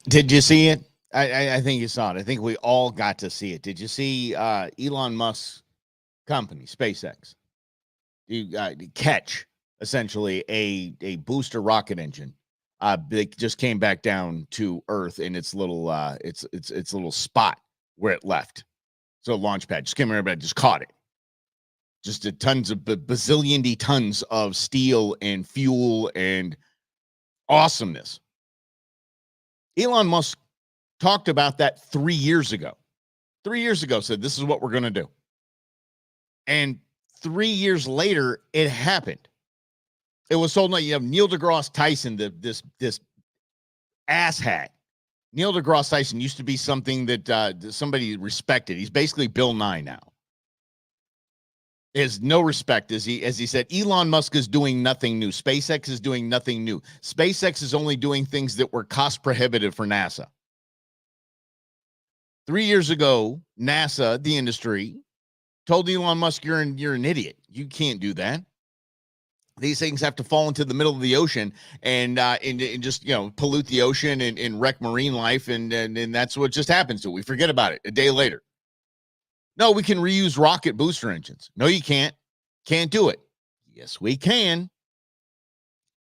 Did you see it? I think you saw it. I think we all got to see it. Did you see Elon Musk's company, SpaceX? You catch essentially a booster rocket engine. That just came back down to Earth in its little its little spot where it left. So launch pad just came around, just caught it. Just tons of bazillion tons of steel and fuel and awesomeness. Elon Musk talked about that 3 years ago. 3 years ago said this is what we're going to do. And 3 years later, it happened. It was told, you have Neil deGrasse Tyson, this asshat. Neil deGrasse Tyson used to be something that somebody respected. He's basically Bill Nye now. There's no respect, as he said. Elon Musk is doing nothing new. SpaceX is doing nothing new. SpaceX is only doing things that were cost prohibitive for NASA. 3 years ago, NASA, the industry, told Elon Musk, you're an idiot. You can't do that. These things have to fall into the middle of the ocean and just pollute the ocean and wreck marine life, and that's what just happens to it. We forget about it a day later. No, we can reuse rocket booster engines. No, you can't. Can't do it. Yes, we can.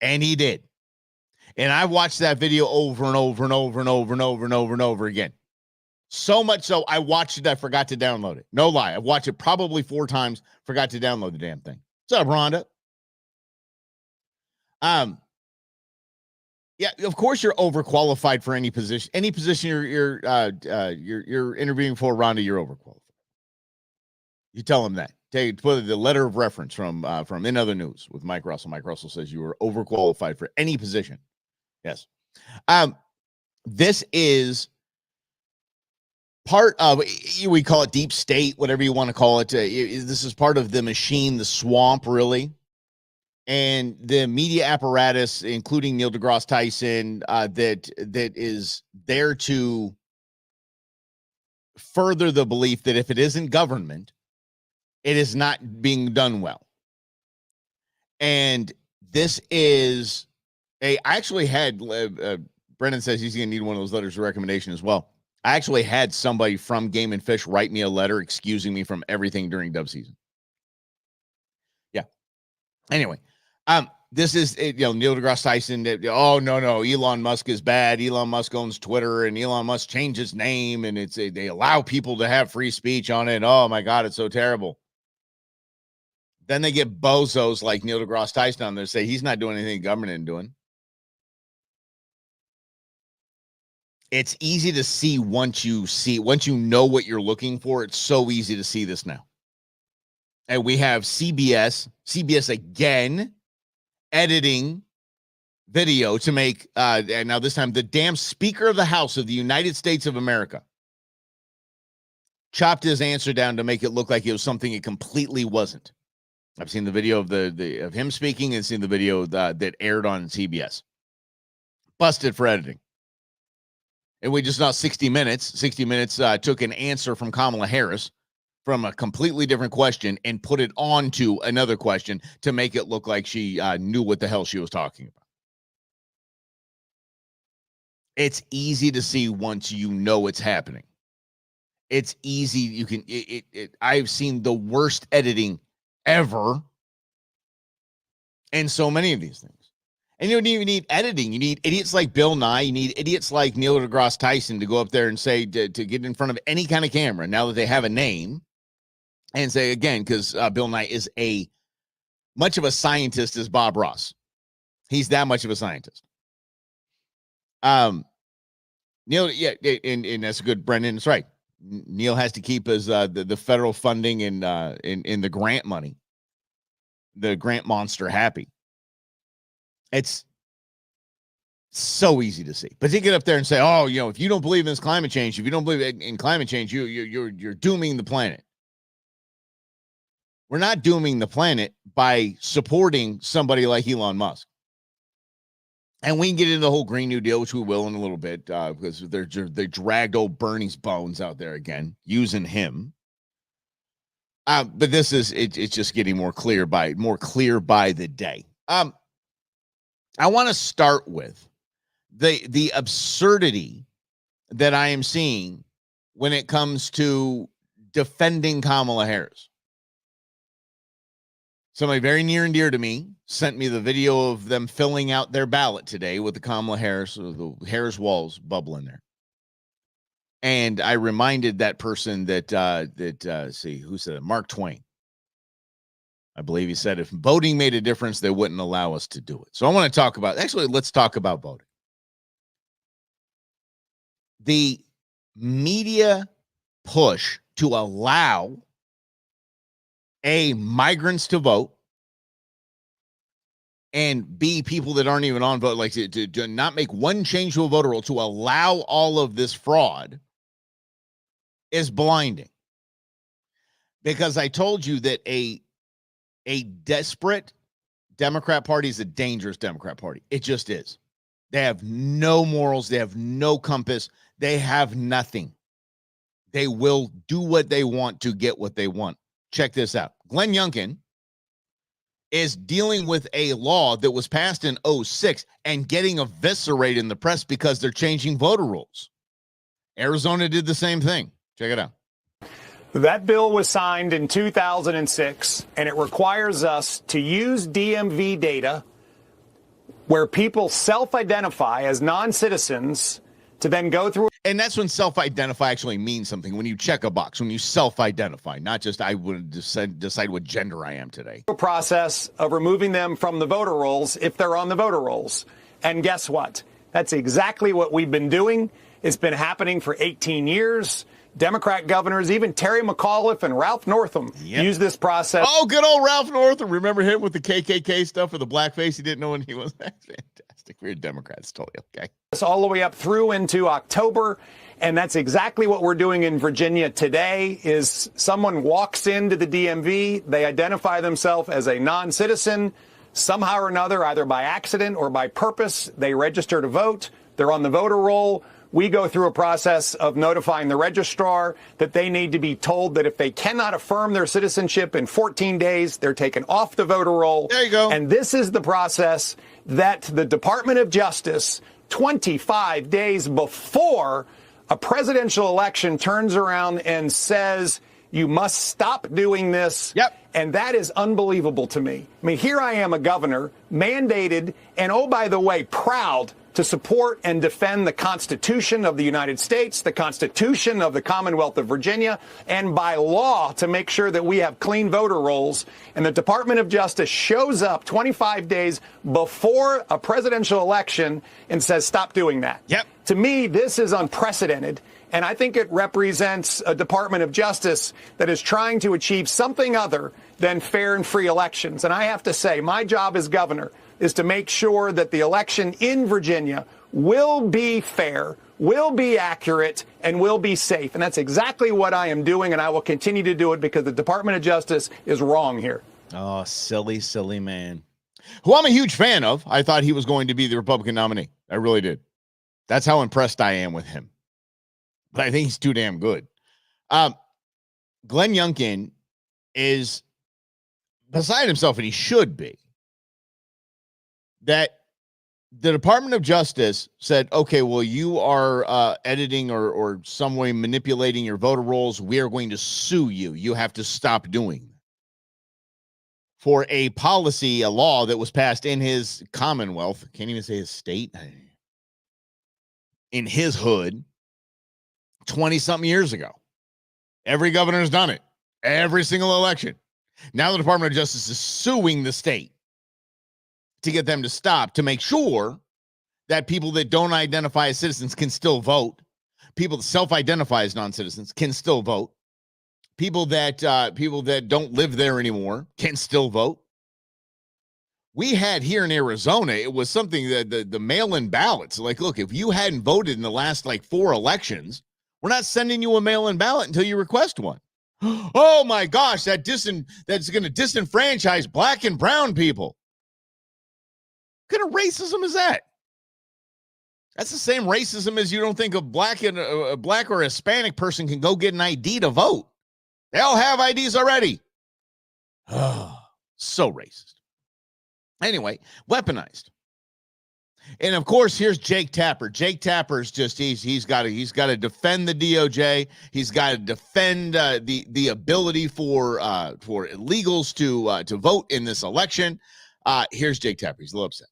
And he did. And I watched that video over and over and over and over and over and over and over again. So much so, I watched it, I forgot to download it. No lie. I've watched it probably 4 times, forgot to download the damn thing. What's up, Rhonda? Yeah, of course you're overqualified for any position. Any position you're interviewing for, Rhonda, you're overqualified. You tell him that. Put the letter of reference from In Other News with Mike Russell. Mike Russell says you were overqualified for any position. Yes. This is part of, we call it deep state, whatever you want to call it. This is part of the machine, the swamp, really. And the media apparatus, including Neil deGrasse Tyson, that is there to further the belief that if it isn't government, it is not being done well. And this is I actually had, Brendan says he's going to need one of those letters of recommendation as well. I actually had somebody from Game and Fish write me a letter excusing me from everything during dove season. Yeah. Anyway, this is, Neil deGrasse Tyson. Oh, no, Elon Musk is bad. Elon Musk owns Twitter, and Elon Musk changed his name, and they allow people to have free speech on it. Oh, my God, it's so terrible. Then they get bozos like Neil deGrasse Tyson on there say he's not doing anything the government isn't doing. It's easy to see once you know what you're looking for. It's so easy to see this now. And we have CBS again editing video to make, and now this time, the damn Speaker of the House of the United States of America chopped his answer down to make it look like it was something it completely wasn't. I've seen the video of of him speaking and seen the video that aired on CBS. Busted for editing. And we just saw 60 Minutes. 60 Minutes took an answer from Kamala Harris from a completely different question and put it onto another question to make it look like she knew what the hell she was talking about. It's easy to see once you know it's happening. It's easy. You can. I've seen the worst editing ever in so many of these things. And you don't even need editing. You need idiots like Bill Nye. You need idiots like Neil deGrasse Tyson to go up there and say, to get in front of any kind of camera, now that they have a name, and say, again, because Bill Nye is much of a scientist as Bob Ross. He's that much of a scientist. Neil, yeah, and that's good, Brendan. That's right. Neil has to keep his the federal funding and in the grant money, the grant monster, happy. It's so easy to see. But to get up there and say, oh, if you don't believe in this climate change, if you don't believe in climate change, you're dooming the planet. We're not dooming the planet by supporting somebody like Elon Musk. And we can get into the whole Green New Deal, which we will in a little bit, because they dragged old Bernie's bones out there again, using him. But this is it's just getting more clear by the day. I want to start with the absurdity that I am seeing when it comes to defending Kamala Harris. Somebody very near and dear to me sent me the video of them filling out their ballot today with the Kamala Harris, or the Harris walls bubbling there. And I reminded that person see, who said it? Mark Twain. I believe he said if voting made a difference, they wouldn't allow us to do it. So I want to talk about, actually, let's talk about voting. The media push to allow migrants to vote, and B, people that aren't even on vote, like to not make one change to a voter roll, to allow all of this fraud, is blinding. Because I told you that a desperate Democrat Party is a dangerous Democrat Party. It just is. They have no morals. They have no compass. They have nothing. They will do what they want to get what they want. Check this out. Glenn Youngkin is dealing with a law that was passed in 2006 and getting eviscerated in the press because they're changing voter rules. Arizona did the same thing. Check it out. That bill was signed in 2006, and it requires us to use DMV data where people self-identify as non-citizens to then go through. And that's when self-identify actually means something. When you check a box, when you self-identify, not just I would decide what gender I am today. A process of removing them from the voter rolls if they're on the voter rolls. And guess what? That's exactly what we've been doing. It's been happening for 18 years. Democrat governors, even Terry McAuliffe and Ralph Northam, use this process. Oh, good old Ralph Northam. Remember him with the KKK stuff, with the blackface? He didn't know when he was. That's fantastic. We're Democrats, totally okay. All the way up through into October. And that's exactly what we're doing in Virginia today. Is someone walks into the DMV, they identify themselves as a non-citizen, somehow or another, either by accident or by purpose, they register to vote, they're on the voter roll. We go through a process of notifying the registrar that they need to be told that if they cannot affirm their citizenship in 14 days, they're taken off the voter roll. There you go. And this is the process that the Department of Justice, 25 days before a presidential election, turns around and says, you must stop doing this. Yep. And that is unbelievable to me. I mean, here I am, a governor, mandated, and oh, by the way, proud to support and defend the Constitution of the United States, the Constitution of the Commonwealth of Virginia, and by law to make sure that we have clean voter rolls. And the Department of Justice shows up 25 days before a presidential election and says, stop doing that. Yep. To me, this is unprecedented. And I think it represents a Department of Justice that is trying to achieve something other than fair and free elections. And I have to say, my job as governor is to make sure that the election in Virginia will be fair, will be accurate, and will be safe. And that's exactly what I am doing, and I will continue to do it because the Department of Justice is wrong here. Oh, silly, silly man. Who I'm a huge fan of. I thought he was going to be the Republican nominee. I really did. That's how impressed I am with him. But I think he's too damn good. Glenn Youngkin is beside himself, and he should be, that the Department of Justice said, okay, well, you are editing or some way manipulating your voter rolls. We are going to sue you. You have to stop doing that. For a policy, a law that was passed in his Commonwealth, can't even say his state, in his hood, 20-something years ago. Every governor's done it. Every single election. Now the Department of Justice is suing the state to get them to stop, to make sure that people that don't identify as citizens can still vote. People that self-identify as non-citizens can still vote. People that don't live there anymore can still vote. We had here in Arizona, it was something that the mail-in ballots, like, look, if you hadn't voted in the last 4 elections, we're not sending you a mail-in ballot until you request one. Oh my gosh, that's going to disenfranchise black and brown people. What kind of racism is that? That's the same racism as you don't think a black or Hispanic person can go get an ID to vote. They all have IDs already. Oh, so racist. Anyway, weaponized. And of course, here's Jake Tapper. Jake Tapper's just he's got to defend the DOJ. He's got to defend the ability for illegals to vote in this election. Here's Jake Tapper. He's a little upset.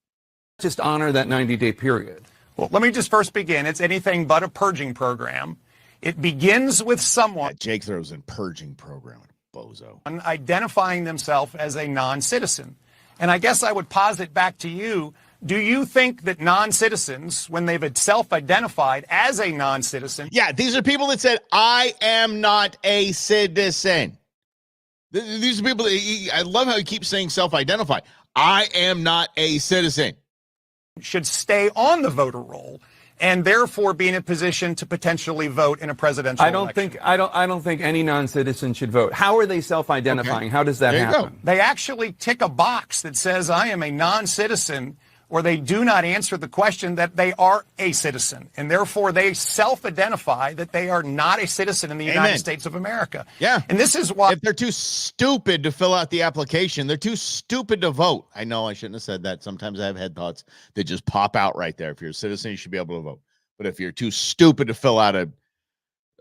Just honor that 90-day period. Well, let me just first begin. It's anything but a purging program. It begins with someone. Jake throws in purging program. Bozo. Identifying themselves as a non-citizen. And I guess I would posit back to you, do you think that non-citizens, when they've self-identified as a non-citizen... Yeah, these are people that said, I am not a citizen. These are people, I love how he keeps saying self-identify. I am not a citizen. ...should stay on the voter roll and therefore be in a position to potentially vote in a presidential election. I don't think any non-citizen should vote. How are they self-identifying? Okay. How does that happen? They actually tick a box that says I am a non-citizen, or they do not answer the question that they are a citizen, and therefore they self-identify that they are not a citizen in the United States of America. Yeah. And this is why... If they're too stupid to fill out the application, they're too stupid to vote. I know I shouldn't have said that. Sometimes I have head thoughts that just pop out right there. If you're a citizen, you should be able to vote. But if you're too stupid to fill out a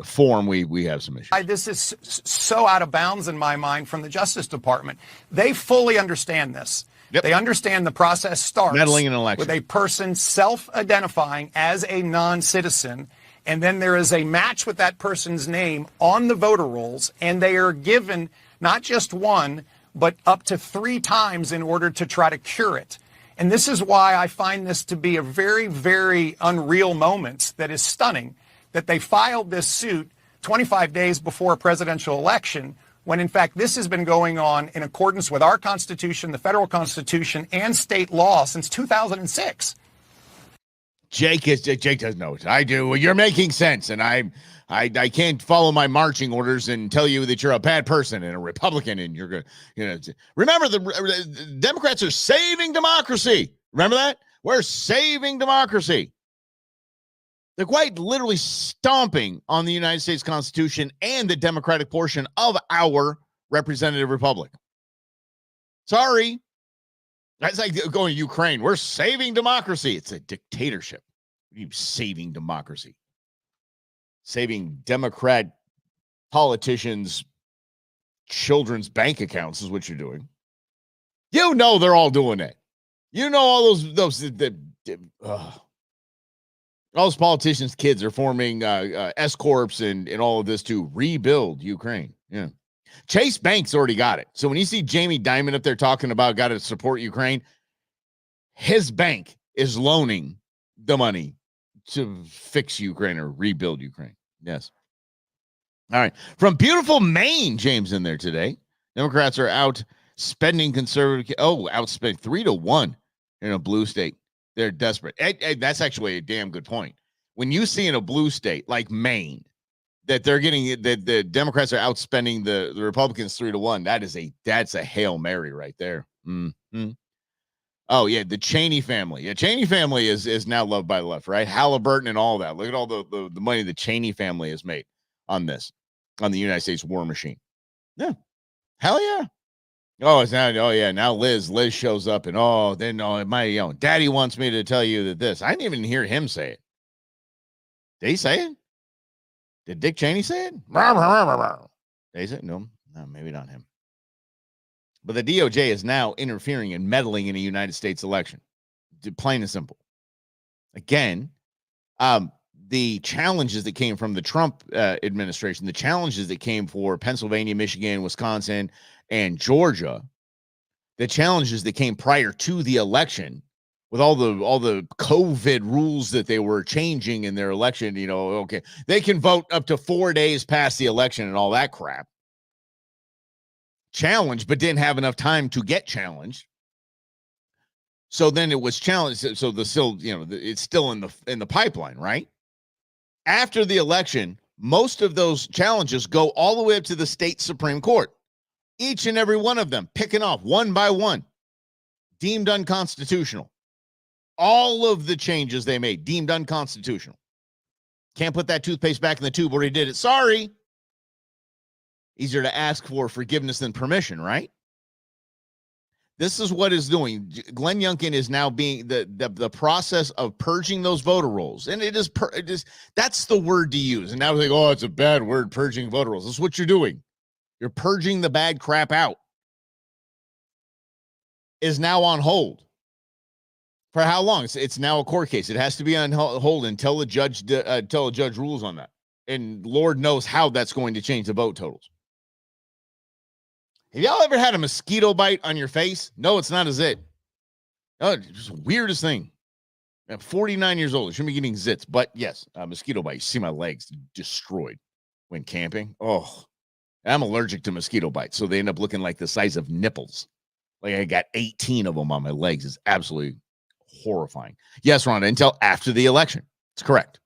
form, we have some issues. This is so out of bounds in my mind from the Justice Department. They fully understand this. Yep. They understand the process starts meddling in an election with a person self-identifying as a non-citizen, and then there is a match with that person's name on the voter rolls, and they are given not just one, but up to 3 times in order to try to cure it. And this is why I find this to be a very, very unreal moment that is stunning, that they filed this suit 25 days before a presidential election, when in fact this has been going on in accordance with our Constitution, the federal Constitution, and state law since 2006. Jake doesn't know it. I do. Well, you're making sense, and I can't follow my marching orders and tell you that you're a bad person and a Republican, and you're going to, remember the Democrats are saving democracy. Remember that? We're saving democracy. They're quite literally stomping on the United States Constitution and the democratic portion of our representative republic. Sorry. That's like going to Ukraine. We're saving democracy. It's a dictatorship. What are you saving democracy? Saving Democrat politicians' children's bank accounts is what you're doing. You know they're all doing it. You know all those politicians' kids are forming S corps and all of this to rebuild Ukraine. Yeah, Chase Bank's already got it. So when you see Jamie Dimon up there talking about got to support Ukraine, his bank is loaning the money to fix Ukraine or rebuild Ukraine. Yes. All right. From beautiful Maine, James in there today. Democrats are out spending conservative. Outspent 3-1 in a blue state. They're desperate. That's actually a damn good point. When you see in a blue state like Maine that they're getting that the Democrats are outspending the Republicans 3-1, that's a Hail Mary right there. Mm-hmm. Oh yeah, the Cheney family. Yeah, Cheney family is now loved by the left, right? Halliburton and all that. Look at all the money the Cheney family has made on this, on the United States war machine. Yeah, hell yeah. Oh, it's now. Oh, yeah. Now Liz shows up, and my daddy wants me to tell you that this. I didn't even hear him say it. Did he say it? Did Dick Cheney say it? Did he say it? No, maybe not him. But the DOJ is now interfering and meddling in a United States election. Plain and simple. Again, the challenges that came from the Trump administration, the challenges that came for Pennsylvania, Michigan, Wisconsin, and Georgia, the challenges that came prior to the election with all the COVID rules that they were changing in their election, okay, they can vote up to 4 days past the election and all that crap. Challenged, but didn't have enough time to get challenged. So then it was challenged. So it's still in the pipeline, right? After the election, most of those challenges go all the way up to the state Supreme Court. Each and every one of them picking off one by one, deemed unconstitutional. All of the changes they made deemed unconstitutional. Can't put that toothpaste back in the tube where he did it. Sorry. Easier to ask for forgiveness than permission, right? This is what is doing. Glenn Youngkin is now being the process of purging those voter rolls. And it is that's the word to use. And now we're like, oh, it's a bad word, purging voter rolls. That's what you're doing. You're purging the bad crap out. Is now on hold. For how long? It's now a court case. It has to be on hold until a judge rules on that. And Lord knows how that's going to change the vote totals. Have y'all ever had a mosquito bite on your face? No, it's not a zit. Oh, it's just the weirdest thing. I'm 49 years old. I shouldn't be getting zits, but yes, a mosquito bite. You see my legs destroyed when camping. Oh, I'm allergic to mosquito bites, so they end up looking like the size of nipples. Like I got 18 of them on my legs. It's absolutely horrifying. Yes, Rhonda, until after the election. It's correct.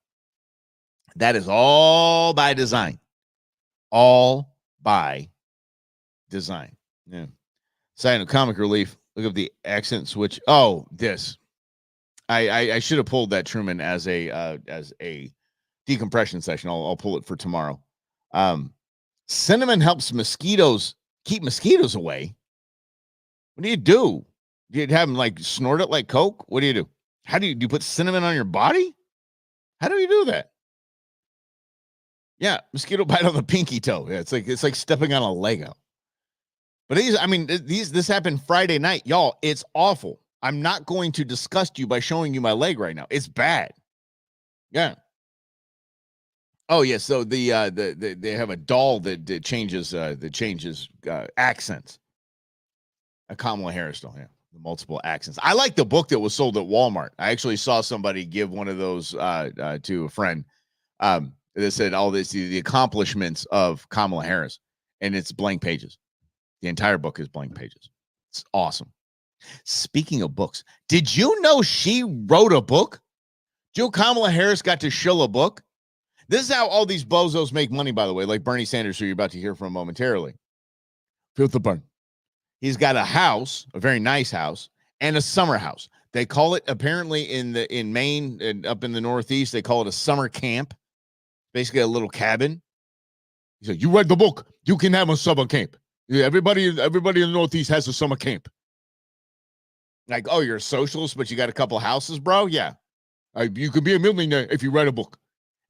That is all by design. All by design. Yeah. Side of comic relief. Look at the accent switch. Oh, this. I should have pulled that Truman as a decompression session. I'll pull it for tomorrow. Cinnamon helps keep mosquitoes away. What do? Do you have them like snort it like Coke? What do you do? How do you put cinnamon on your body? How do you do that? Yeah, mosquito bite on the pinky toe. Yeah, it's like stepping on a Lego. But this happened Friday night, y'all. It's awful. I'm not going to disgust you by showing you my leg right now. It's bad. Yeah. Oh yeah. So they have a doll that changes accents. A Kamala Harris doll. Yeah, the multiple accents. I like the book that was sold at Walmart. I actually saw somebody give one of those to a friend. That said all this the accomplishments of Kamala Harris, and it's blank pages. The entire book is blank pages. It's awesome. Speaking of books, did you know she wrote a book? Kamala Harris got to shill a book. This is how all these bozos make money, by the way, like Bernie Sanders, who you're about to hear from momentarily. Feel the burn. He's got a house, a very nice house, and a summer house. They call it, apparently in Maine and up in the Northeast, they call it a summer camp. Basically a little cabin. He said, you read the book, you can have a summer camp. Everybody in the Northeast has a summer camp. Like, oh, you're a socialist, but you got a couple houses, bro? Yeah. You could be a millionaire if you write a book.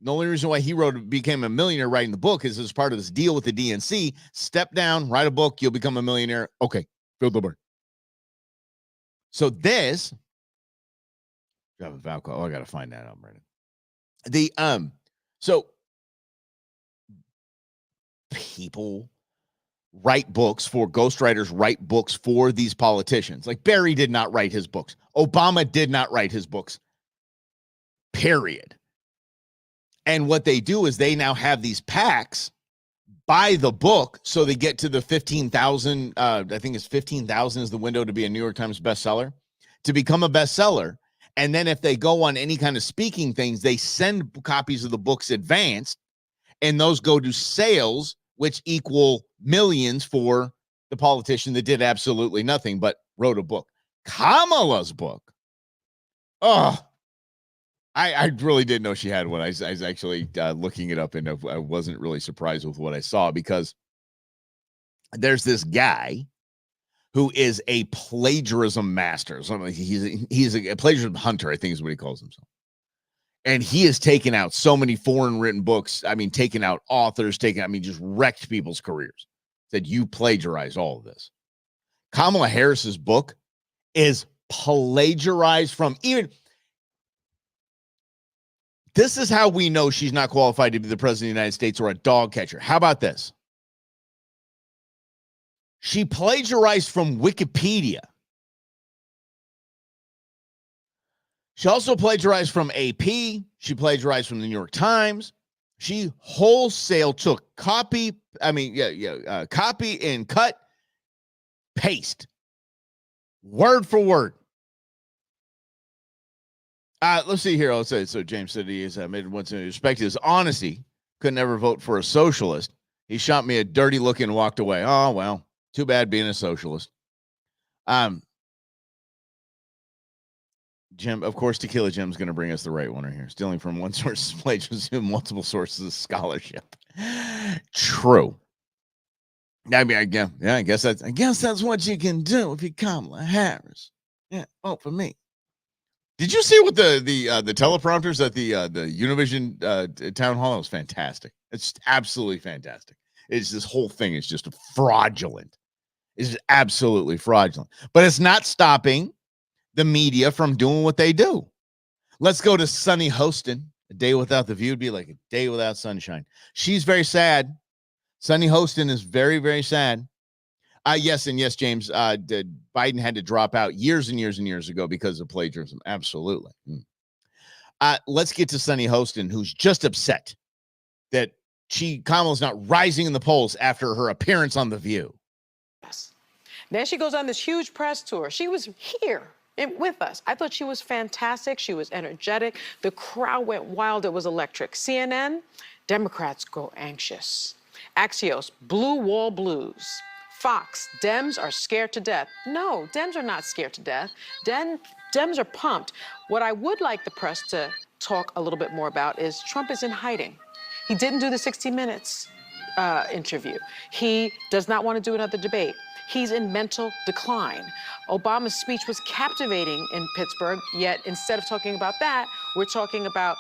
The only reason why he became a millionaire writing the book is as part of this deal with the DNC. Step down, write a book, you'll become a millionaire. Okay, fill the burn. So this, I have a Valco. Oh, I gotta find that. I'm ready. So people write books for ghostwriters, write books for these politicians. Like Barry did not write his books. Obama did not write his books. Period. And what they do is they now have these packs buy the book so they get to the 15,000. I think it's 15,000 is the window to be a New York Times bestseller, to become a bestseller. And then if they go on any kind of speaking things, they send copies of the books advanced, and those go to sales, which equal millions for the politician that did absolutely nothing but wrote a book. Kamala's book. Oh, I really didn't know she had one. I was actually looking it up, and I wasn't really surprised with what I saw, because there's this guy who is a plagiarism master. He's a plagiarism hunter, I think is what he calls himself. And he has taken out so many foreign written books. I mean, taken out authors, just wrecked people's careers. Said, you plagiarized all of this. Kamala Harris's book is plagiarized from even... This is how we know she's not qualified to be the president of the United States or a dog catcher. How about this? She plagiarized from Wikipedia. She also plagiarized from AP. She plagiarized from the New York Times. She wholesale took copy and cut, paste, word for word. Let's see here. I'll say so. James said he has made once in respect to his honesty. Could never vote for a socialist. He shot me a dirty look and walked away. Oh well, too bad being a socialist. Jim, of course, Tequila Jim's going to bring us the right one right here. Stealing from one source, plagiarism, multiple sources of scholarship. True. I mean, I guess that's what you can do if you're Kamala Harris. Yeah, vote for me. Did you see what the teleprompters at the Univision town hall? It was fantastic. It's absolutely fantastic. It's this whole thing is just fraudulent. It's absolutely fraudulent. But it's not stopping the media from doing what they do. Let's go to Sunny Hostin. A day without the view would be like a day without sunshine. She's very sad. Sunny Hostin is very, very sad. Yes, James. Biden had to drop out years and years and years ago because of plagiarism. Absolutely. Let's get to Sunny Hostin, who's just upset that Kamala's not rising in the polls after her appearance on The View. Yes. Then she goes on this huge press tour. She was here with us. I thought she was fantastic. She was energetic. The crowd went wild. It was electric. CNN, Democrats grow anxious. Axios, blue wall blues. Fox, Dems are scared to death. No, Dems are not scared to death. Dems are pumped. What I would like the press to talk a little bit more about is Trump is in hiding. He didn't do the 60 Minutes interview. He does not want to do another debate. He's in mental decline. Obama's speech was captivating in Pittsburgh, yet instead of talking about that, we're talking about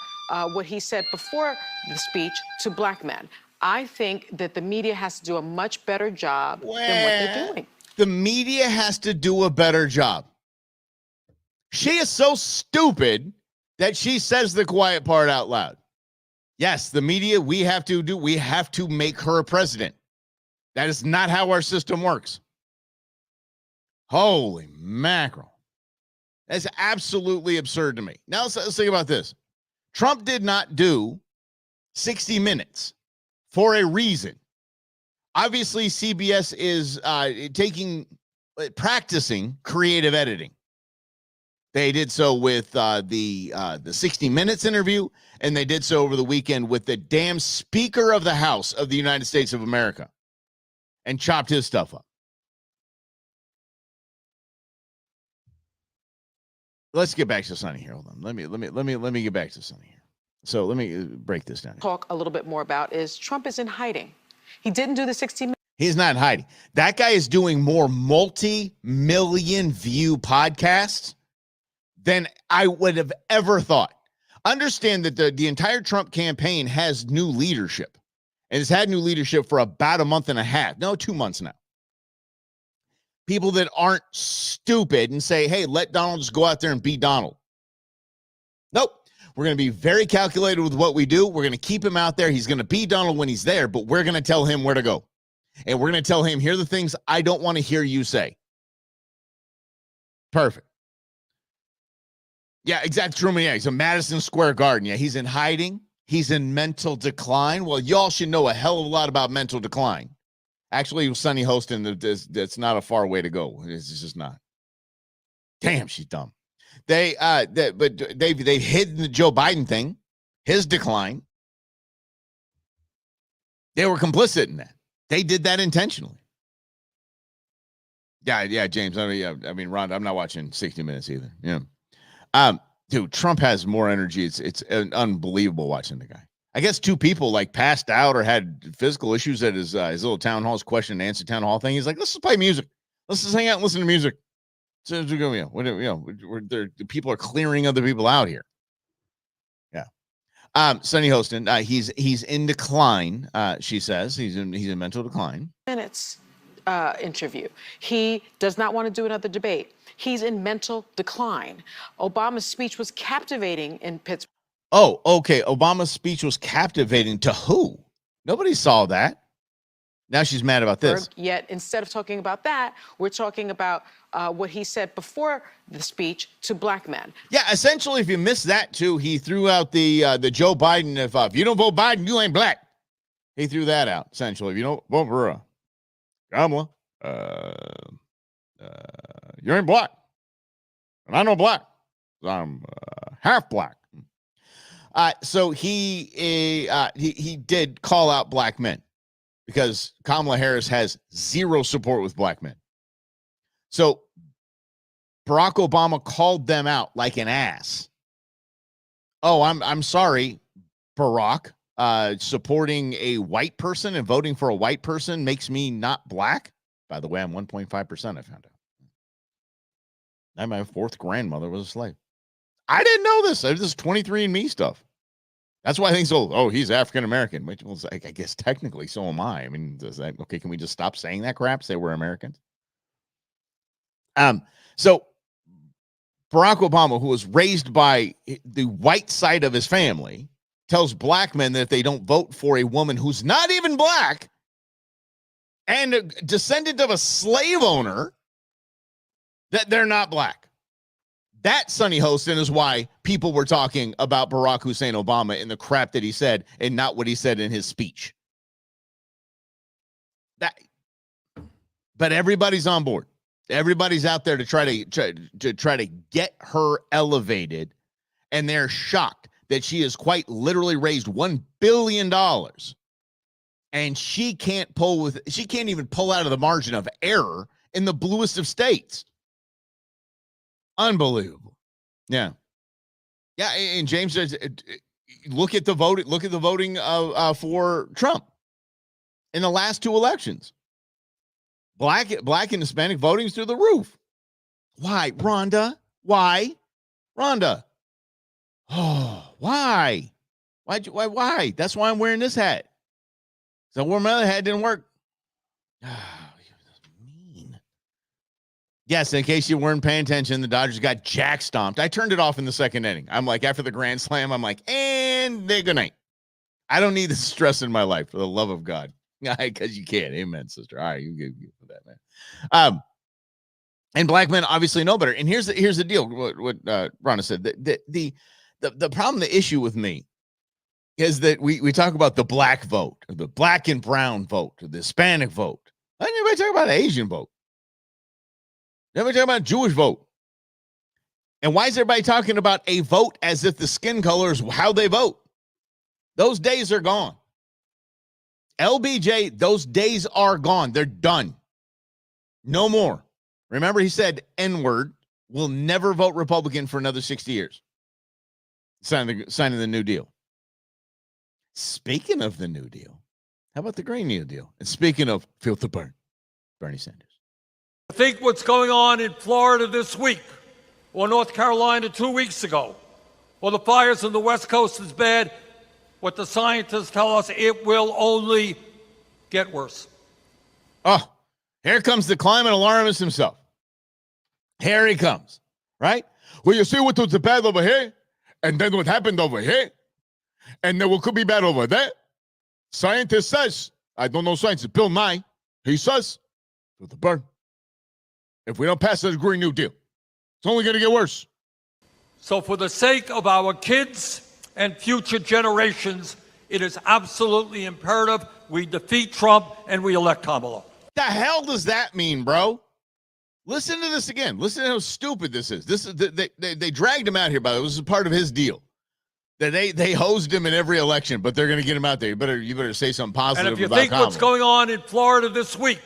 what he said before the speech to black men. I think that the media has to do a much better job than what they're doing. The media has to do a better job. She is so stupid that she says the quiet part out loud. Yes, the media, we have to make her a president. That is not how our system works. Holy mackerel. That's absolutely absurd to me. Now let's think about this. Trump did not do 60 Minutes for a reason. Obviously, CBS is practicing creative editing. They did so with the 60 Minutes interview, and they did so over the weekend with the damn Speaker of the House of the United States of America, and chopped his stuff up. Let's get back to Sunny here. Hold on. Let me get back to Sunny here. So let me break this down. Talk a little bit more about is Trump is in hiding. He didn't do the 60 Minutes. He's not hiding. That guy is doing more multi-million view podcasts than I would have ever thought. Understand that the entire Trump campaign has new leadership, and it's had new leadership for about a month and a half. No, 2 months now. People that aren't stupid and say, hey, let Donald just go out there and be Donald. Nope. We're going to be very calculated with what we do. We're going to keep him out there. He's going to be Donald when he's there, but we're going to tell him where to go. And we're going to tell him, here are the things I don't want to hear you say. Perfect. Yeah, exactly. Truman, yeah, he's in Madison Square Garden. Yeah, he's in hiding. He's in mental decline. Well, y'all should know a hell of a lot about mental decline. Actually, Sunny Hostin, that's not a far way to go. It's just not. Damn, she's dumb. They've hidden the Joe Biden thing, his decline. They were complicit in that. They did that intentionally. Yeah, James. I mean, Rhonda, I'm not watching 60 Minutes either. Yeah. Dude, Trump has more energy. It's unbelievable watching the guy. I guess two people like passed out or had physical issues at his little town hall's question and answer town hall thing. He's like, let's just play music. Let's just hang out and listen to music. So the people are clearing other people out here. Yeah. Sunny Hostin, he's in decline. She says he's in mental decline. Minutes interview. He does not want to do another debate. He's in mental decline. Obama's speech was captivating in Pittsburgh. Oh, okay. Obama's speech was captivating to who? Nobody saw that. Now she's mad about this. Yet instead of talking about that, we're talking about what he said before the speech to black men. Yeah, essentially, if you missed that too, he threw out the Joe Biden. If you don't vote Biden, you ain't black. He threw that out. Essentially, if you don't vote for Kamala, you ain't black, and I know black. I'm half black. So he did call out black men because Kamala Harris has zero support with black men. So Barack Obama called them out like an ass. Oh, I'm sorry, Barack. supporting a white person and voting for a white person makes me not black. By the way, I'm 1.5%, I found out. And my fourth grandmother was a slave. I didn't know this. This is 23andMe stuff. That's why I think so. Oh, he's African-American. Which was, I guess technically so am I. I mean, does that, okay, can we just stop saying that crap? Say we're Americans? So Barack Obama, who was raised by the white side of his family, tells black men that if they don't vote for a woman who's not even black and a descendant of a slave owner, that they're not black. That, Sonny Hostin, is why people were talking about Barack Hussein Obama and the crap that he said and not what he said in his speech. But everybody's on board. Everybody's out there to try to get her elevated, and they're shocked that she has quite literally raised $1 billion, and she can't even pull out of the margin of error in the bluest of states. Unbelievable. Yeah. And James says, look at the voting for Trump in the last two elections. Black and Hispanic voting's through the roof. Why, Rhonda? Why, Rhonda? Oh, why? Why? That's why I'm wearing this hat. So I wore my other hat, didn't work. Mean. Yes, in case you weren't paying attention, the Dodgers got jack stomped. I turned it off in the second inning. I'm like, after the grand slam, I'm like, and good night. I don't need this stress in my life, for the love of God. Because you can't. Amen, sister. All right, you get for that, man. And black men obviously know better. And here's the deal. What Ronna said. The problem, the issue with me is that we talk about the black vote, or the black and brown vote, or the Hispanic vote. Why didn't anybody talk about the Asian vote? Everybody talk about Jewish vote. And why is everybody talking about a vote as if the skin color is how they vote? Those days are gone. LBJ, those days are gone. They're done. No more. Remember, he said N-word, will never vote Republican for another 60 years. Signing the New Deal. Speaking of the New Deal, how about the Green New Deal? And speaking of feel the burn, Bernie Sanders. I think what's going on in Florida this week, or North Carolina 2 weeks ago, or the fires on the West Coast is bad. What the scientists tell us, it will only get worse. Oh, here comes the climate alarmist himself. Here he comes, right? Well, you see what was bad over here, and then what happened over here, and then what could be bad over there. Scientist says, I don't know science, Bill Nye, he says, with the burn. If we don't pass this Green New Deal, it's only going to get worse. So for the sake of our kids and future generations, it is absolutely imperative we defeat Trump and we elect Kamala. The hell does that mean, bro? Listen to this again. Listen to how stupid this is. They dragged him out here, by the way. This is part of his deal. That they hosed him in every election, but they're going to get him out there. You better say something positive about Kamala. And if you think what's going on in Florida this week,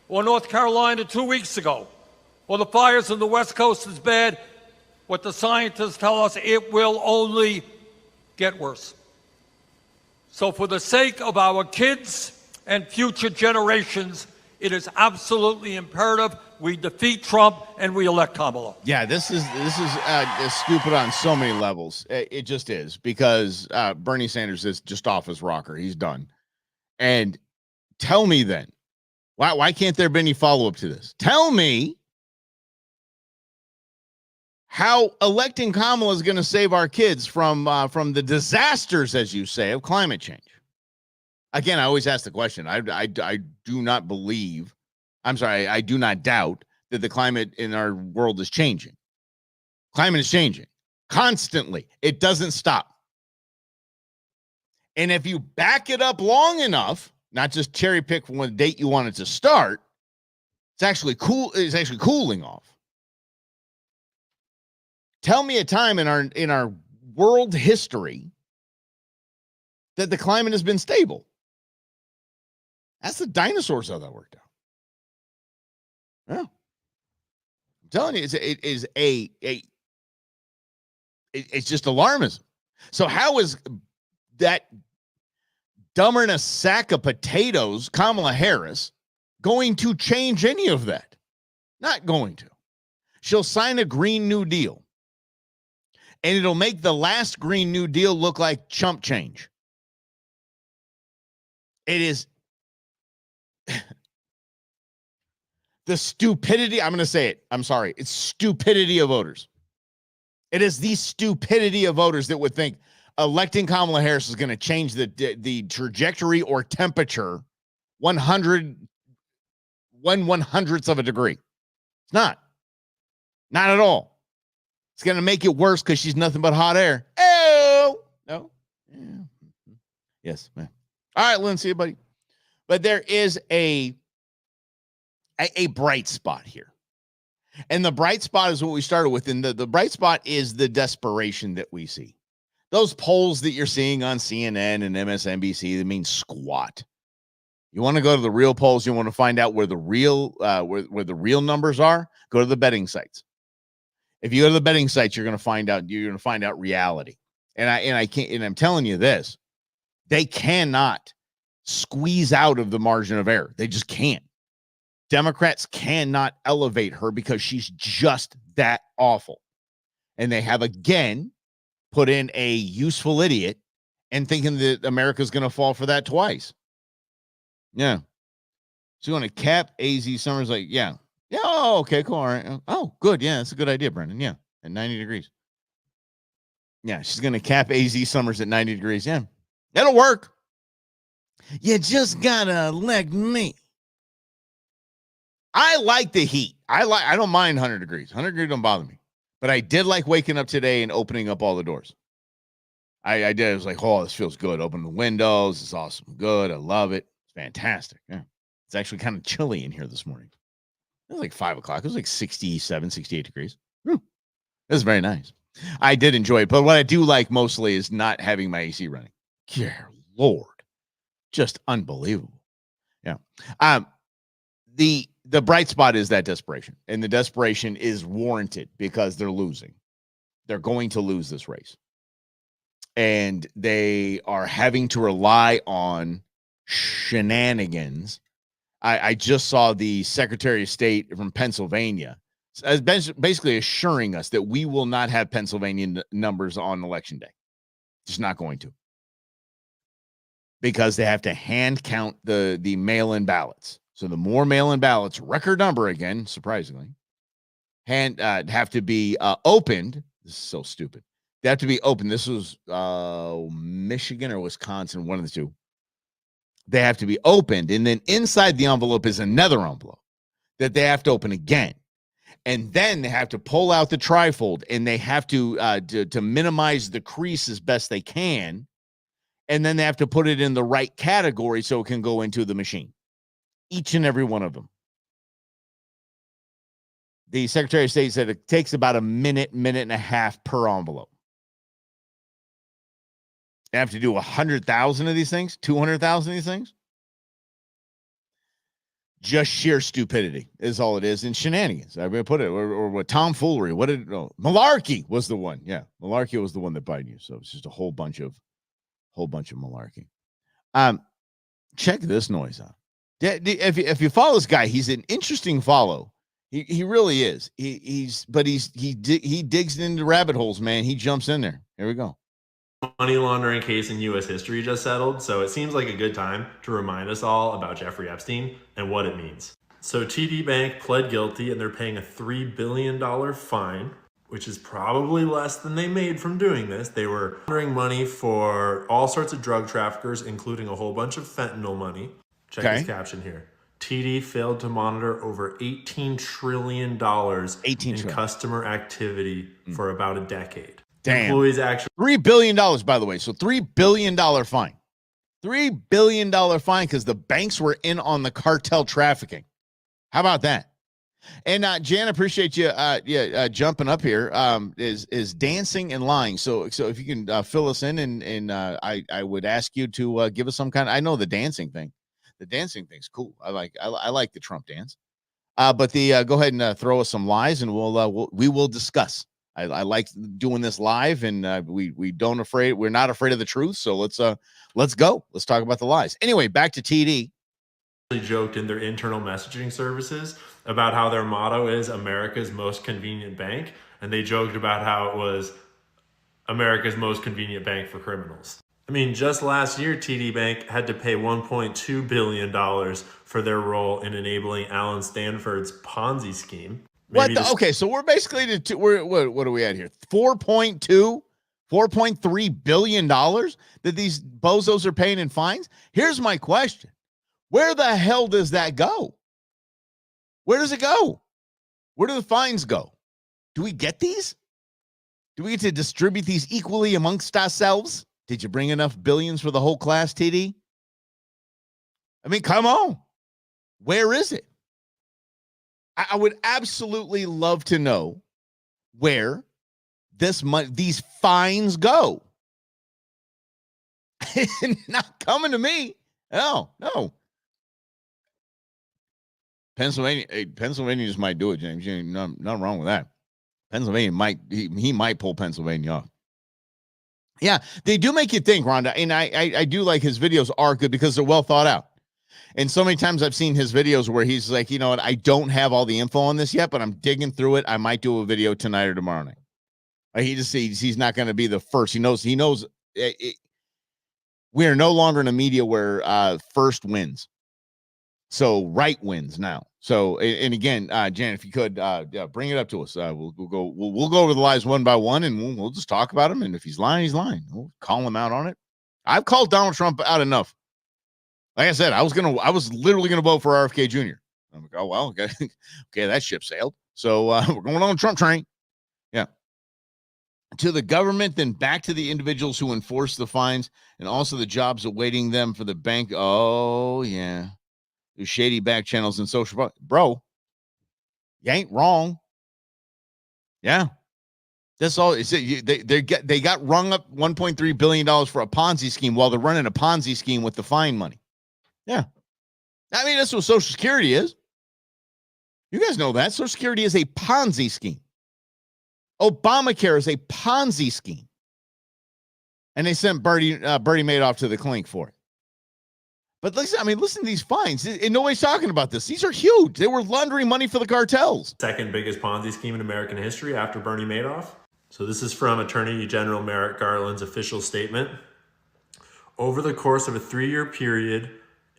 or North Carolina 2 weeks ago, or the fires on the West Coast is bad, what the scientists tell us, it will only get worse. So for the sake of our kids and future generations, it is absolutely imperative we defeat Trump and we elect Kamala. Yeah, this is stupid on so many levels. It just is, because Bernie Sanders is just off his rocker. He's done. And tell me then, why can't there be any follow-up to this? Tell me how electing Kamala is going to save our kids from the disasters, as you say, of climate change. Again, I always ask the question. I do not believe, I do not doubt that the climate in our world is changing. Climate is changing constantly. It doesn't stop. And if you back it up long enough, not just cherry pick from what date you want it to start, it's actually cool. It's actually cooling off. Tell me a time in our world history that the climate has been stable. That's the dinosaurs how that worked out. Yeah. I'm telling you, it's just alarmism. So how is that dumber than a sack of potatoes, Kamala Harris, going to change any of that? Not going to. She'll sign a Green New Deal, and it'll make the last Green New Deal look like chump change. It is the stupidity. I'm going to say it. I'm sorry. It's stupidity of voters. It is the stupidity of voters that would think electing Kamala Harris is going to change the trajectory or temperature 1/100th of a degree. It's not. Not at all. It's going to make it worse because she's nothing but hot air. Oh, no. Yeah. Yes, man. All right, Lindsay, buddy. But there is a bright spot here. And the bright spot is what we started with. And the bright spot is the desperation that we see. Those polls that you're seeing on CNN and MSNBC, they mean squat. You want to go to the real polls, you want to find out where the real where the real numbers are, go to the betting sites. If you go to the betting sites, you're going to find out reality. And I'm telling you this, they cannot squeeze out of the margin of error. They just can't. Democrats cannot elevate her because she's just that awful. And they have again put in a useful idiot and thinking that America's going to fall for that twice. Yeah. So you want to cap AZ Summers? Like, yeah. Yeah. Oh, okay, cool. All right. Oh, good. Yeah, that's a good idea, Brendan. Yeah. At 90 degrees. Yeah. She's going to cap AZ Summers at 90 degrees. Yeah. That'll work. You just got to elect me. I like the heat. I don't mind 100 degrees. 100 degrees don't bother me. But I did like waking up today and opening up all the doors. I did. I was like, oh, this feels good. Open the windows. It's awesome. Good. I love it. It's fantastic. Yeah. It's actually kind of chilly in here this morning. It was like 5 o'clock. It was like 67, 68 degrees. It was very nice. I did enjoy it. But what I do like mostly is not having my AC running. Dear Lord. Just unbelievable. Yeah. The bright spot is that desperation. And the desperation is warranted because they're losing. They're going to lose this race. And they are having to rely on shenanigans. I just saw the Secretary of State from Pennsylvania basically assuring us that we will not have Pennsylvania numbers on Election Day. Just not going to. Because they have to hand count the mail-in ballots. So the more mail-in ballots, record number again, surprisingly, have to be opened. This is so stupid. They have to be opened. This was Michigan or Wisconsin, one of the two. They have to be opened, and then inside the envelope is another envelope that they have to open again. And then they have to pull out the trifold, and they have to minimize the crease as best they can. And then they have to put it in the right category so it can go into the machine. Each and every one of them. The Secretary of State said it takes about a minute and a half per envelope. They have to do 100,000 of these things, 200,000 of these things. Just sheer stupidity is all it is, and shenanigans. I'm going to put it, or what tomfoolery. Malarkey was the one. Yeah, malarkey was the one that Biden used. So it's just a whole bunch of malarkey. Check this noise out. If you follow this guy, he's an interesting follow. He really is. He digs into rabbit holes, man. He jumps in there. Here we go. Money laundering case in U.S. history just settled, so it seems like a good time to remind us all about Jeffrey Epstein and what it means. So TD Bank pled guilty, and they're paying a $3 billion fine, which is probably less than they made from doing this. They were laundering money for all sorts of drug traffickers, including a whole bunch of fentanyl money. Check this caption here. TD failed to monitor over $18 trillion in customer activity for about a decade. Damn. Employees actually $3 billion, by the way. So $3 billion fine. $3 billion fine because the banks were in on the cartel trafficking. How about that? And Jan, appreciate you jumping up here. Is dancing and lying. So if you can fill us in, and I would ask you to give us some kind of, I know the dancing thing. The dancing thing's cool. I like the Trump dance. But go ahead and throw us some lies, and we will discuss. I like doing this live, and we're not afraid of the truth. So let's go. Let's talk about the lies. Anyway, back to TD. Joked in their internal messaging services about how their motto is America's most convenient bank, and they joked about how it was America's most convenient bank for criminals. I mean, just last year, TD Bank had to pay $1.2 billion for their role in enabling Alan Stanford's Ponzi scheme. Okay, so we're basically what are we at here? 4.3 billion dollars that these bozos are paying in fines. Here's my question. Where the hell does that go? Where does it go? Where do the fines go? Do we get these? Do we get to distribute these equally amongst ourselves? Did you bring enough billions for the whole class, TD? I mean, come on. Where is it? I would absolutely love to know where these fines go. Not coming to me. No. Pennsylvania just might do it, James. Nothing wrong with that. Pennsylvania he might pull Pennsylvania off. Yeah, they do make you think, Rhonda, and I do like his videos are good because they're well thought out. And so many times I've seen his videos where he's like, you know what, I don't have all the info on this yet, but I'm digging through it. I might do a video tonight or tomorrow night. He's not going to be the first. He knows we are no longer in a media where first wins. So right wins now. So, and again, Jan, if you could bring it up to us, we'll go over the lies one by one, and we'll just talk about him. And if he's lying, he's lying. We'll call him out on it. I've called Donald Trump out enough. Like I said, I was literally gonna vote for RFK Jr. I'm like, oh well, okay, that ship sailed. So we're going on the Trump train. Yeah. To the government, then back to the individuals who enforce the fines, and also the jobs awaiting them for the bank. Oh yeah. Shady back channels and social, bro, you ain't wrong. Yeah, that's all. They got rung up $1.3 billion for a Ponzi scheme while they're running a Ponzi scheme with the fine money. Yeah, I mean that's what Social Security is. You guys know that Social Security is a Ponzi scheme. Obamacare is a Ponzi scheme, and they sent Bernie Madoff to the clink for it. But listen to these fines. And nobody's talking about this. These are huge. They were laundering money for the cartels. Second biggest Ponzi scheme in American history after Bernie Madoff. So this is from Attorney General Merrick Garland's official statement. Over the course of a 3-year period,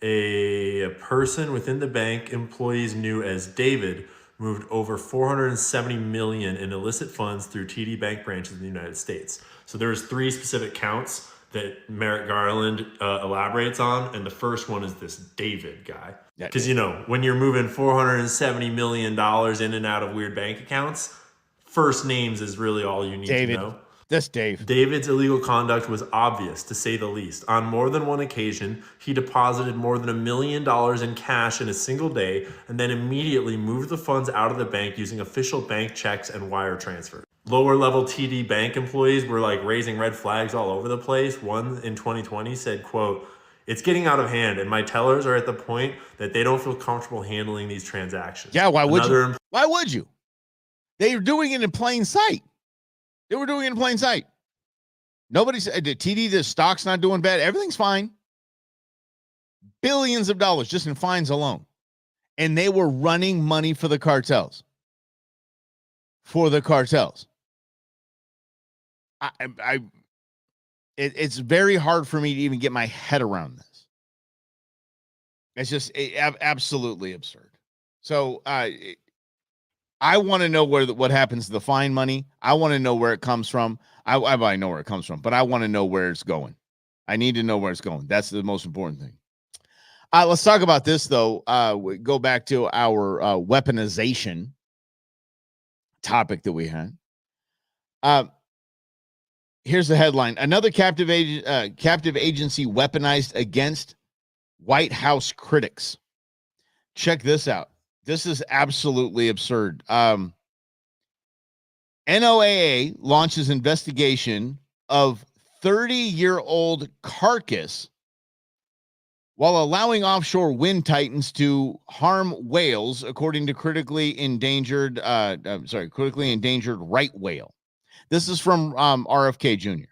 a person within the bank employees knew as David moved over $470 million in illicit funds through TD Bank branches in the United States. So there's 3 specific counts that Merrick Garland elaborates on, and the first one is this David guy. Because, when you're moving $470 million in and out of weird bank accounts, first names is really all you need to know. This Dave. David's illegal conduct was obvious, to say the least. On more than one occasion, he deposited more than $1 million in cash in a single day, and then immediately moved the funds out of the bank using official bank checks and wire transfers. Lower level TD Bank employees were raising red flags all over the place. One in 2020 said, quote, "It's getting out of hand and my tellers are at the point that they don't feel comfortable handling these transactions." Yeah, why would you? Why would you? They were doing it in plain sight. Nobody said TD, the stock's not doing bad. Everything's fine. Billions of dollars just in fines alone. And they were running money for the cartels. It's very hard for me to even get my head around this. It's just absolutely absurd. So I want to know what happens to the fine money. I want to know where it comes from. I know where it comes from, but I want to know where it's going. I need to know where it's going. That's the most important thing. Let's talk about this, though. We go back to our weaponization topic that we had. Here's the headline. Another captive agency weaponized against White House critics. Check this out. This is absolutely absurd. NOAA launches investigation of 30-year-old carcass while allowing offshore wind titans to harm whales, according to critically endangered right whale. This is from RFK Jr.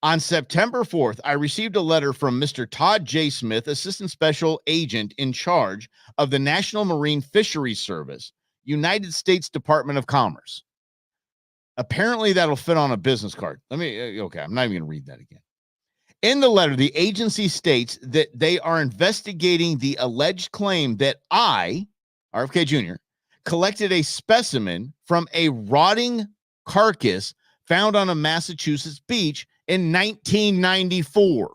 On September 4th, I received a letter from Mr. Todd J. Smith, Assistant Special Agent in charge of the National Marine Fisheries Service, United States Department of Commerce. Apparently, that'll fit on a business card. Okay, I'm not even going to read that again. In the letter, the agency states that they are investigating the alleged claim that I, RFK Jr., collected a specimen from a rotting carcass found on a Massachusetts beach in 1994.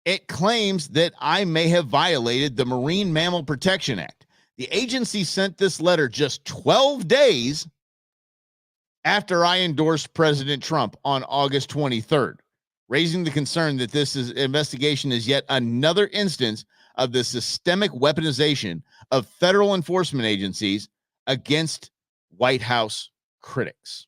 It claims that I may have violated the Marine Mammal Protection Act. The agency sent this letter just 12 days after I endorsed President Trump on August 23rd, raising the concern that this investigation is yet another instance of the systemic weaponization of federal enforcement agencies against White House critics.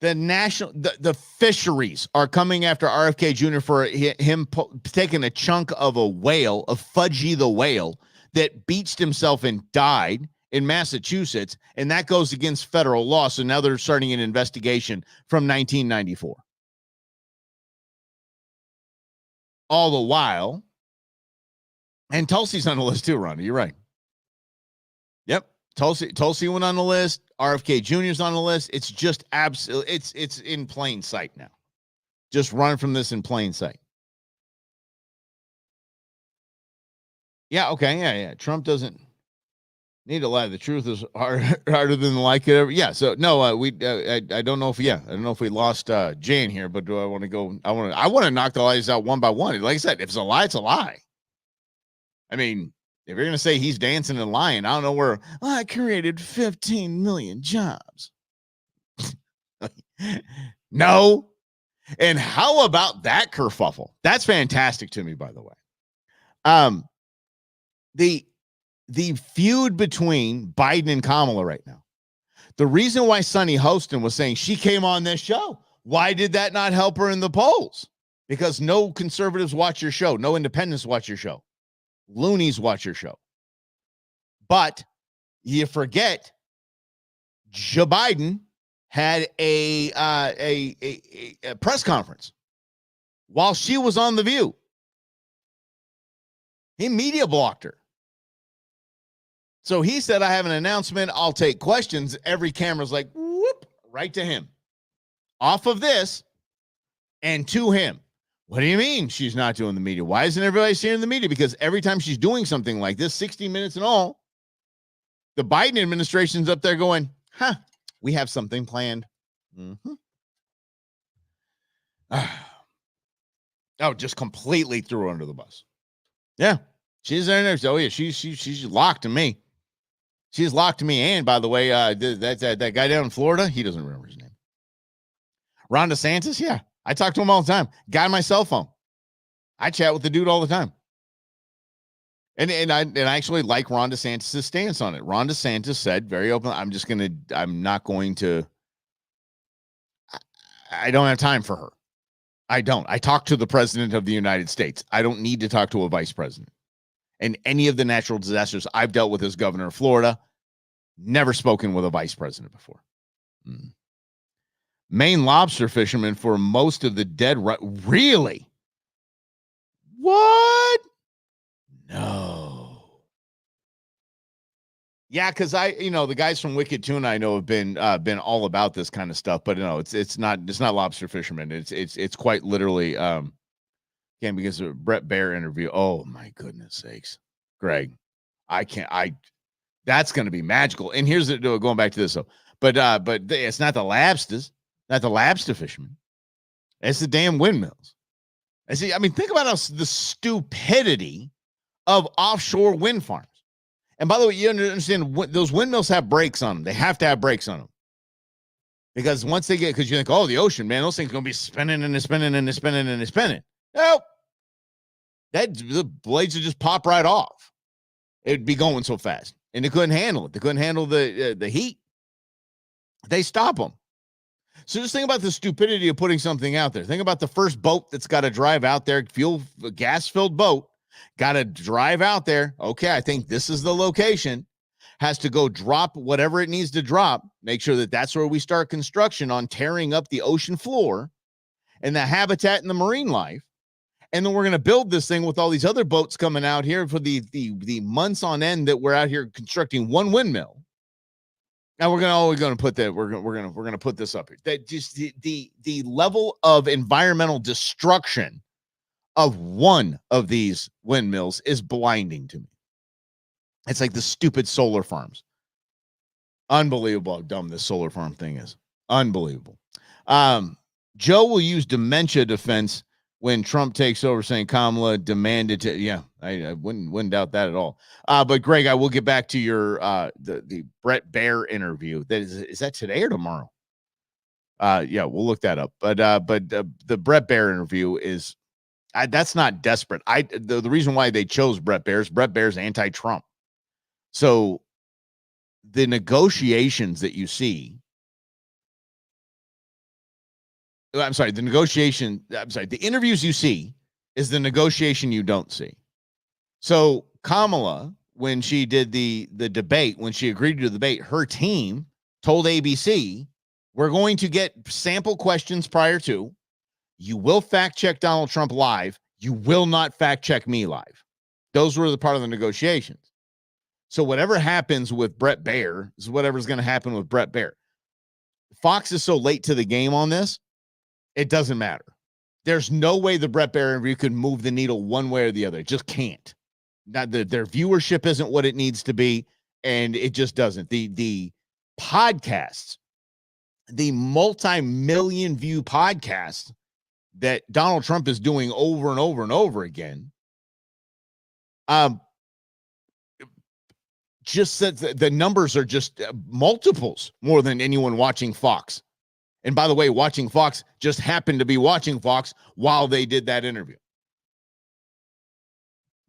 The fisheries are coming after RFK Jr. for him taking a chunk of a whale, of Fudgy the whale, that beached himself and died in Massachusetts, and that goes against federal law. So now they're starting an investigation from 1994. All the while, and Tulsi's on the list too, Rhonda. You're right. Yep. Tulsi went on the list. RFK Jr.'s on the list. It's just it's in plain sight now. Just run from this in plain sight. Yeah, okay, yeah. Trump doesn't need to lie. The truth is harder than like it ever. Yeah, so no, I don't know if I don't know if we lost Jane here, but do I want to go? I want to knock the lies out one by one. Like I said, if it's a lie, it's a lie. I mean, if you're going to say he's dancing and lying, I don't know where I created 15 million jobs. No. And how about that kerfuffle? That's fantastic to me, by the way. The feud between Biden and Kamala right now. The reason why Sunny Hostin was saying she came on this show, why did that not help her in the polls? Because no conservatives watch your show. No independents watch your show. Loonies watch your show. But you forget Joe Biden had a press conference while she was on The View. He media blocked her. So he said, I have an announcement. I'll take questions. Every camera's like, whoop, right to him. Off of this and to him. What do you mean she's not doing the media? Why isn't everybody seeing the media? Because every time she's doing something like this, 60 minutes and all, the Biden administration's up there going, we have something planned. Mm-hmm. Just completely threw her under the bus. Yeah, she's there. Oh, yeah, she's locked to me. She's locked to me. And by the way, that guy down in Florida, he doesn't remember his name. Ron DeSantis, yeah. I talk to him all the time. Got on my cell phone. I chat with the dude all the time. And I actually like Ron DeSantis' stance on it. Ron DeSantis said very openly, I don't have time for her. I don't. I talk to the president of the United States. I don't need to talk to a vice president. And any of the natural disasters I've dealt with as governor of Florida, never spoken with a vice president before. Maine lobster fishermen for most of the dead. Really? What? No. Yeah, because the guys from Wicked Tuna I know have been all about this kind of stuff, but no, it's not lobster fishermen. It's quite literally because of a Brett Baer interview. Oh my goodness sakes, Greg, that's going to be magical. And here's going back to this though, but it's not the lobsters. Not the lobster fishermen. It's the damn windmills. Think about the stupidity of offshore wind farms. And by the way, you understand those windmills have brakes on them. They have to have brakes on them. Because because you think, the ocean, man, those things are going to be spinning and spinning and spinning and spinning. Nope. The blades would just pop right off. It'd be going so fast. And they couldn't handle it. They couldn't handle the heat. They stop them. So just think about the stupidity of putting something out there. Think about the first boat that's got to drive out there, gas-filled boat, got to drive out there. Okay, I think this is the location. has to go drop whatever it needs to drop, make sure that that's where we start construction on tearing up the ocean floor and the habitat and the marine life. And then we're going to build this thing with all these other boats coming out here for the months on end that we're out here constructing one windmill. Now we're going to put that we're going to put this up here. That just the level of environmental destruction of one of these windmills is blinding to me. It's like the stupid solar farms. Unbelievable how dumb this solar farm thing is. Unbelievable. Joe will use dementia defense when Trump takes over, saying Kamala demanded to. Yeah, I wouldn't doubt that at all. But Greg, I will get back to your the Brett Baer interview. That is that today or tomorrow? Yeah, we'll look that up. But the Brett Baer interview is that's not desperate. The reason why they chose Brett Baer's anti-Trump. So the negotiations that you see. The interviews you see is the negotiation you don't see. So Kamala, when she did the debate, when she agreed to the debate, her team told ABC, we're going to get sample questions prior to. You will fact check Donald Trump live. You will not fact check me live. Those were the part of the negotiations. So whatever happens with Brett Baer is whatever's going to happen with Brett Baer. Fox is so late to the game on this. It doesn't matter. There's no way the Brett Baer interview could move the needle one way or the other. It just can't. Their viewership isn't what it needs to be, and it just doesn't. The podcasts, the multi-million view podcasts that Donald Trump is doing over and over and over again, just said the numbers are just multiples more than anyone watching Fox. And by the way, watching Fox just happened to be watching Fox while they did that interview.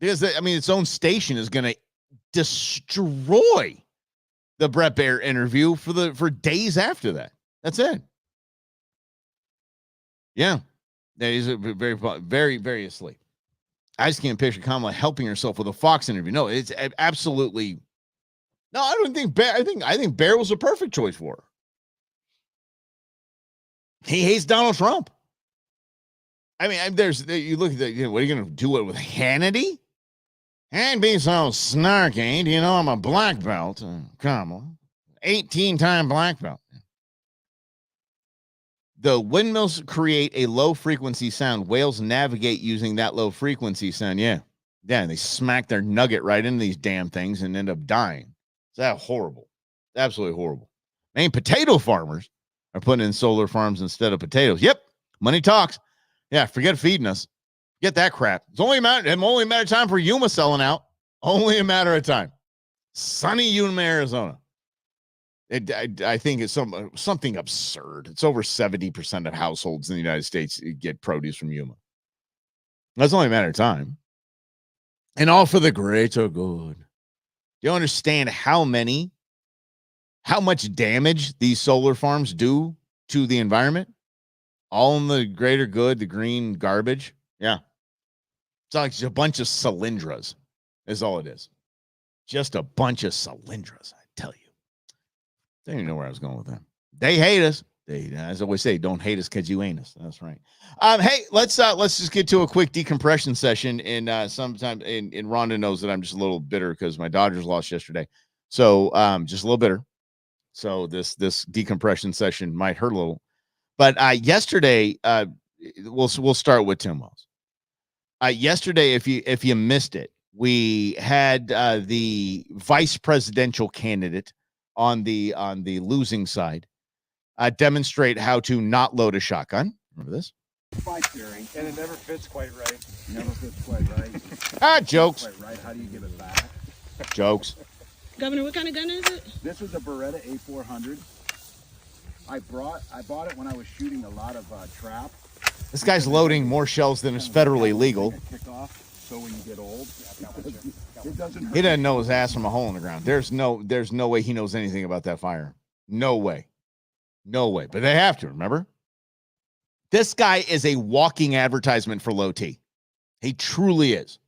Because, its own station is going to destroy the Brett Baer interview for days after that. That's it. Yeah. That is very, very, very asleep. I just can't picture Kamala helping herself with a Fox interview. No, it's absolutely. No, I don't think Baer. I think Baer was a perfect choice for her. He hates Donald Trump. I mean, you look at the, what are you going to do it with Hannity? And be so snarky. Do you know I'm a black belt? Kamala, 18-time black belt. The windmills create a low frequency sound. Whales navigate using that low frequency sound. Yeah. They smack their nugget right into these damn things and end up dying. Is that horrible? Absolutely horrible. Potato farmers are putting in solar farms instead of potatoes. Yep. Money talks. Yeah. Forget feeding us. Get that crap. It's only a matter of time for Yuma selling out. Only a matter of time. Sunny Yuma, Arizona. I think it's something absurd. It's over 70% of households in the United States get produce from Yuma. That's only a matter of time. And all for the greater good. Do you understand how much damage these solar farms do to the environment? All in the greater good, the green garbage. Yeah. It's like just a bunch of cylindras is all it is. Just a bunch of cylindras, I tell you. They didn't know where I was going with that. They hate us. They, as I always say, don't hate us because you ain't us. That's right. Hey, let's just get to a quick decompression session. And sometime, and Rhonda knows that I'm just a little bitter because my Dodgers lost yesterday. So just a little bitter. So this decompression session might hurt a little. But yesterday, we'll start with Tim Wells. Yesterday, if you missed it, we had the vice presidential candidate on the losing side demonstrate how to not load a shotgun. Remember this? And it never fits quite right. Never fits quite right. Jokes. Quite right. How do you give it back? Jokes. Governor, what kind of gun is it? This is a Beretta A400. I bought it when I was shooting a lot of trap. This guy's loading more shells than is federally legal. So when you get old, it doesn't hurt. He doesn't know his ass from a hole in the ground. There's no way he knows anything about that fire. No way. But they have to, remember? This guy is a walking advertisement for low T. He truly is.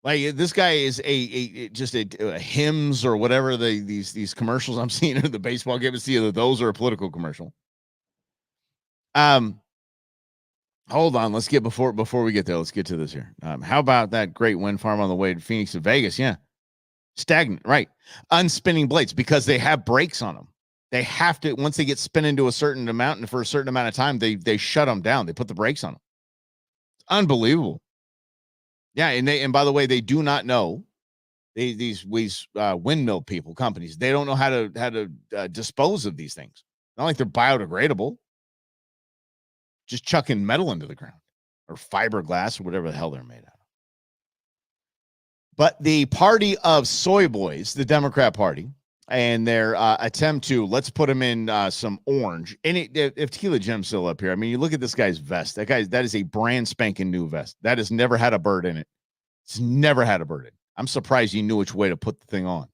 Like this guy is just a hymns or whatever these commercials I'm seeing in the baseball game. It's either those or a political commercial. Hold on. Let's get before we get there. Let's get to this here. How about that great wind farm on the way to Phoenix and Vegas? Yeah, stagnant, right? Unspinning blades because they have brakes on them. They have to once they get spinning to a certain amount and for a certain amount of time, they shut them down. They put the brakes on them. It's unbelievable. Yeah, and by the way, they do not know these windmill people companies. They don't know how to dispose of these things. Not like they're biodegradable. Just chucking metal into the ground or fiberglass or whatever the hell they're made out of. But the party of soy boys, the Democrat Party, and their attempt to let's put them in some orange. And if Tequila Jim's still up here, I mean, you look at this guy's vest. That is a brand spanking new vest. That has never had a bird in it. It's never had a bird in it. I'm surprised he knew which way to put the thing on.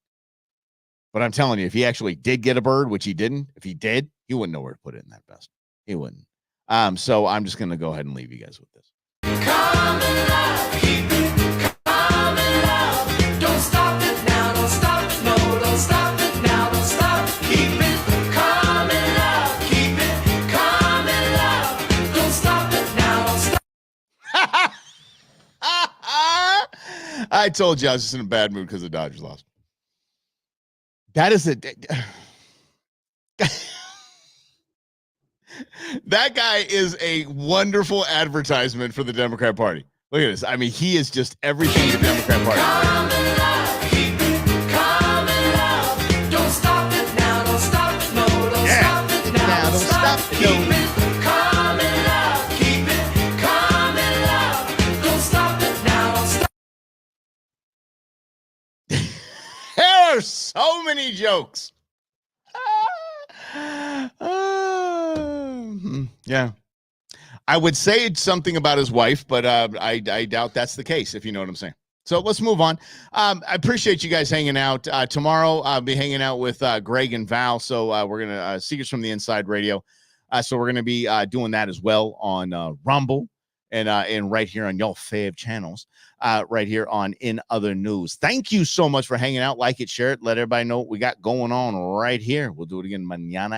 But I'm telling you, if he actually did get a bird, which he didn't, if he did, he wouldn't know where to put it in that vest. He wouldn't. So I'm just going to go ahead and leave you guys with this. Come and love, keep it. Come and love. Don't stop it now. Don't stop it. No, don't stop it now. Don't stop. Keep it. Come and love. Keep it. Come and love. Don't stop it now. Don't stop. I told you I was just in a bad mood because the Dodgers lost. That is a... That guy is a wonderful advertisement for the Democrat Party. Look at this. I mean, he is just everything the Democrat Party. Come and love, keep it. Come and love. Don't stop it now. Don't stop it. No, don't stop it now. Don't stop it. Keep it. Come and love. Keep it. Come and love. Don't stop it now. Don't stop. There are so many jokes. Yeah, I would say it's something about his wife, but I doubt that's the case, if you know what I'm saying. So let's move on. I appreciate you guys hanging out. Tomorrow I'll be hanging out with Greg and Val. So we're going to Secrets from the Inside Radio. So we're going to be doing that as well on Rumble and right here on y'all fave channels, right here on In Other News. Thank you so much for hanging out. Like it, share it, let everybody know what we got going on right here. We'll do it again mañana